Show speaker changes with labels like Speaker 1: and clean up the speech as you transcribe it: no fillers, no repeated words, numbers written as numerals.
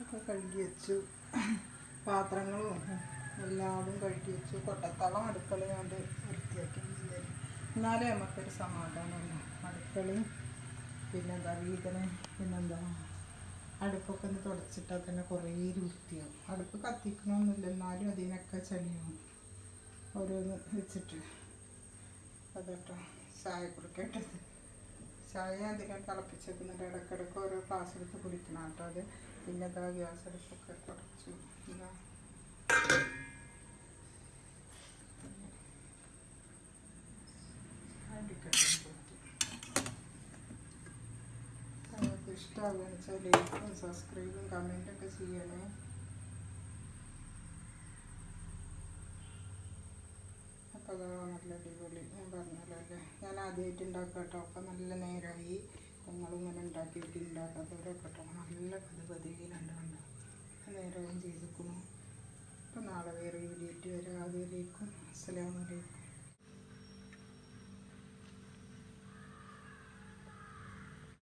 Speaker 1: ഒക്കെ കഴുകി വെച്ചു. പാത്രങ്ങളും എല്ലാതും കഴുകി വെച്ചു. കൊട്ടത്തളം അടുക്കളയും കൊണ്ട് വൃത്തിയാക്കി. എന്നാലേ നമുക്കൊരു സമാധാനമല്ല. അടുക്കളയും പിന്നെന്താ വീടിനെ പിന്നെന്താ അടുപ്പൊക്കെ ഒന്ന് തുടച്ചിട്ടാൽ തന്നെ കുറേ വൃത്തിയാവും. അടുപ്പ് കത്തിക്കണമെന്നില്ല, എന്നാലും അതിനൊക്കെ ചളിയാവും ഓരോന്ന് വെച്ചിട്ട്. അതട്ടോ ചായ കുടിക്കേണ്ടത്. ചായ അധികം തിളപ്പിച്ച് വെക്കുന്നുണ്ട്. ഇടയ്ക്കിടയ്ക്ക് ഓരോ ഗ്ലാസ് എടുത്ത് കുടിക്കണം കേട്ടോ. അത് പിന്നെ ഇതാ ഗ്യാസ് അടുപ്പൊക്കെ തുടച്ചു. എന്താ നിങ്ങൾക്ക് ഇഷ്ടമാകുകയെന്ന് വെച്ചാൽ ലൈക്കും സബ്സ്ക്രൈബും കമൻറ്റൊക്കെ ചെയ്യണേ. അപ്പോൾ അതാ നല്ല അടിപൊളി. ഞാൻ പറഞ്ഞല്ലോ അല്ലേ, ഞാൻ ആദ്യമായിട്ട് ഉണ്ടാക്കാം കേട്ടോ. അപ്പം നല്ല നേരമായി. നിങ്ങളിങ്ങനെ ഉണ്ടാക്കിയിട്ട് ഉണ്ടാക്കാത്തവരൊക്കെ കേട്ടോ നല്ല പതിയിലുണ്ടാകും. നേരവും ചെയ്തിരിക്കുന്നു. അപ്പം നാളെ വേറെ വീഡിയോ വരാം. അതുവരേക്കും അസ്സലാമു അലൈക്കും.